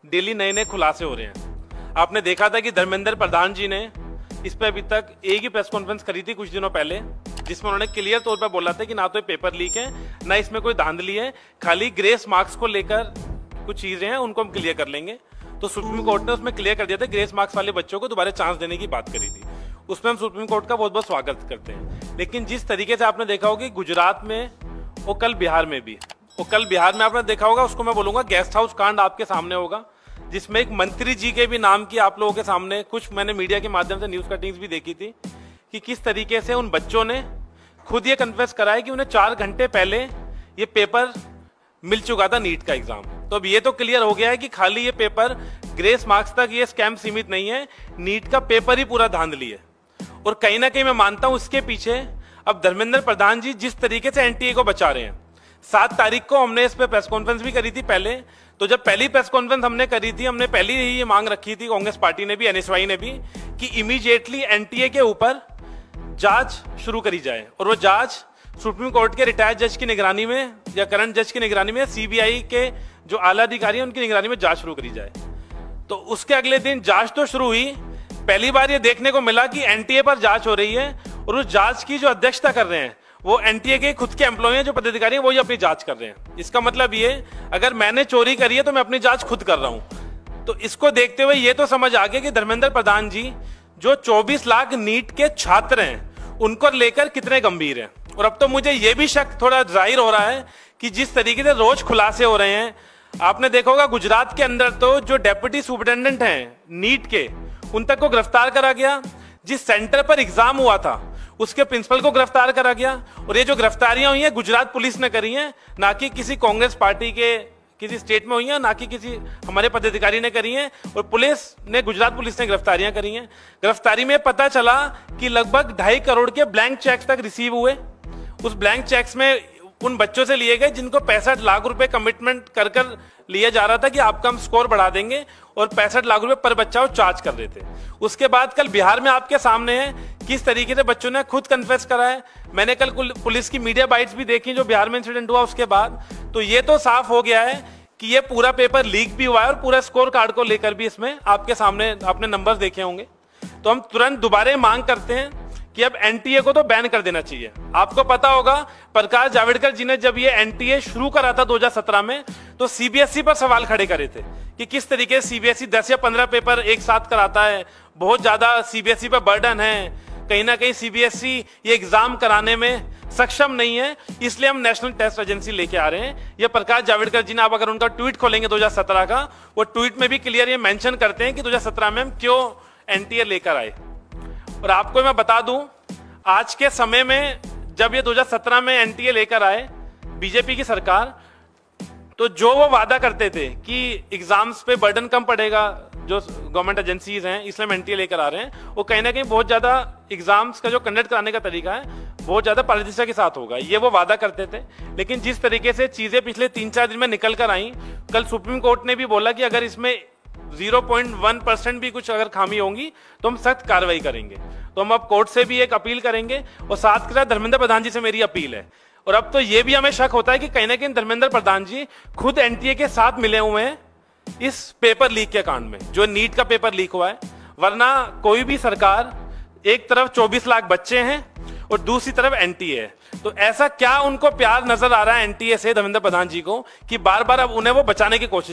Daily नए नए खुलासे हो रहे हैं। आपने देखा था कि धर्मेंद्र प्रधान जी ने इस पे अभी तक एक ही प्रेस कॉन्फ्रेंस करी थी कुछ दिनों पहले, जिसमें उन्होंने क्लियर तौर पर बोला था कि ना तो ये पेपर लीक है, ना इसमें कोई धांधली है, खाली ग्रेस मार्क्स को लेकर कुछ चीजें हैं, उनको हम क्लियर कर लेंगे। तो सुप्रीम कोर्ट ने उसमें क्लियर कर दिया था, ग्रेस मार्क्स वाले बच्चों को दोबारा चांस देने की बात करी थी। उसमें हम सुप्रीम कोर्ट का बहुत बहुत स्वागत करते हैं। लेकिन जिस तरीके से आपने देखा होगा गुजरात में और कल बिहार में भी, और कल बिहार में आपने देखा होगा, उसको मैं बोलूंगा गेस्ट हाउस कांड आपके सामने होगा, जिसमें एक मंत्री जी के भी नाम की आप लोगों के सामने कुछ मैंने मीडिया के माध्यम से न्यूज कटिंग्स भी देखी थी कि किस तरीके से उन बच्चों ने खुद ये कन्फेस करा है कि उन्हें 4 घंटे पहले ये पेपर मिल चुका था नीट का एग्जाम। तो अब ये तो क्लियर हो गया है कि खाली ये पेपर ग्रेस मार्क्स तक ये स्कैम सीमित नहीं है, नीट का पेपर ही पूरा धांधली है। और कहीं ना कहीं मैं मानता हूं इसके पीछे अब धर्मेंद्र प्रधान जी जिस तरीके से एनटीए को बचा रहे हैं। 7 तारीख को हमने इस पे प्रेस कॉन्फ्रेंस भी करी थी पहले। तो जब पहली प्रेस कॉन्फ्रेंस हमने करी थी, हमने पहले ही ये मांग रखी थी, कांग्रेस पार्टी ने भी, एनएसवाई ने भी, कि इमीडिएटली एनटीए के ऊपर जांच शुरू करी जाए। और वो जांच सुप्रीम कोर्ट के रिटायर्ड जज की निगरानी में या करंट जज की निगरानी में, सीबीआई के जो आला अधिकारी हैं उनकी निगरानी में जांच शुरू करी जाए। तो उसके अगले दिन जांच तो शुरू हुई। पहली बार ये देखने को मिला कि एनटीए पर जांच हो रही है और उस जांच की जो अध्यक्षता कर रहे हैं वो एनटीए के खुद के एम्प्लॉय हैं, जो पदाधिकारी हैं, वही अपनी जांच कर रहे हैं। इसका मतलब ये, अगर मैंने चोरी करी है तो मैं अपनी जांच खुद कर रहा हूं। तो इसको देखते हुए ये तो समझ आ गया कि धर्मेंद्र प्रधान जी जो 24 लाख नीट के छात्र हैं उनको लेकर कितने गंभीर हैं। और अब तो मुझे ये भी शक थोड़ा जाहिर हो रहा है कि जिस तरीके से रोज खुलासे हो रहे हैं, आपने देखा होगा गुजरात के अंदर तो जो डेप्यूटी सुपरिटेंडेंट हैं नीट के, उन तक को गिरफ्तार करा गया। जिस सेंटर पर एग्जाम हुआ था उसके प्रिंसिपल को गिरफ्तार करा गया। और ये जो गिरफ्तारियां हुई हैं गुजरात पुलिस ने करी हैं, ना कि किसी कांग्रेस पार्टी के किसी स्टेट में हुई हैं, ना कि किसी हमारे पदाधिकारी ने करी हैं। और पुलिस ने, गुजरात पुलिस ने गिरफ्तारियां करी हैं। गिरफ्तारी में पता चला कि लगभग 2.5 करोड़ के ब्लैंक चेक्स तक रिसीव हुए। उस ब्लैंक चेक्स में उन बच्चों से लिए गए जिनको 65 लाख रुपए कमिटमेंट कर कर लिया जा रहा था कि आपका हम स्कोर बढ़ा देंगे, और 65 लाख रुपए पर बच्चा वो चार्ज कर रहे थे। उसके बाद कल बिहार में आपके सामने है किस तरीके से बच्चों ने खुद कन्फेस करा है। मैंने कल पुलिस की मीडिया बाइट्स भी देखी जो बिहार में इंसिडेंट हुआ उसके बाद। तो ये तो साफ हो गया है कि ये पूरा पेपर लीक भी हुआ है और पूरा स्कोर कार्ड को लेकर भी इसमें आपके सामने आपने नंबर्स देखे होंगे। तो हम तुरंत दोबारा मांग करते हैं कि अब एनटीए को तो बैन कर देना चाहिए। आपको पता होगा प्रकाश जावड़ेकर जी ने जब ये एनटीए शुरू करा था 2017 में, तो सीबीएसई पर सवाल खड़े करे थे कि किस तरीके से सीबीएसई 10 या 15 पेपर एक साथ कराता है, बहुत ज्यादा सीबीएसई पर बर्डन है, कहीं ना कहीं सीबीएसई ये एग्जाम कराने में सक्षम नहीं है, इसलिए हम नेशनल टेस्ट एजेंसी लेके आ रहे हैं। ये प्रकाश जावड़ेकर जी ने, आप अगर उनका ट्वीट खोलेंगे 2017 का, वो ट्वीट में भी क्लियर ये मेंशन करते हैं कि 2017 में हम क्यों एनटीए लेकर आए। और आपको मैं बता दूं, आज के समय में जब ये 2017 में एनटीए लेकर आए बीजेपी की सरकार, तो जो वो वादा करते थे कि एग्जाम्स पे बर्डन कम पड़ेगा जो गवर्नमेंट एजेंसीज हैं, इसलिए हम एनटीए लेकर आ रहे हैं, वो कहीं ना कहीं बहुत ज्यादा एग्जाम्स का जो कंडक्ट कराने का तरीका है बहुत ज्यादा पारदर्शिता के साथ होगा, ये वो वादा करते थे। लेकिन जिस तरीके से चीजें पिछले 3-4 दिन में निकल कर आई, कल सुप्रीम कोर्ट ने भी बोला कि अगर इसमें 0.1% भी कुछ अगर खामी होंगी तो हम सख्त कार्रवाई करेंगे। तो हम अब कोर्ट से भी एक अपील करेंगे और साथ के साथ धर्मेंद्र प्रधान जी से मेरी अपील है। और अब तो ये भी हमें शक होता है कि कहीं ना कहीं धर्मेंद्र प्रधान जी खुद एनटीए के साथ मिले हुए हैं इस पेपर लीक के कांड में, जो नीट का पेपर लीक हुआ है। वरना कोई भी सरकार, एक तरफ 24 लाख बच्चे हैं और दूसरी तरफ एनटीए है, तो ऐसा क्या उनको प्यार नजर आ रहा है एनटीए से धर्मेंद्र प्रधान जी को कि बार बार अब उन्हें वो बचाने की कोशिश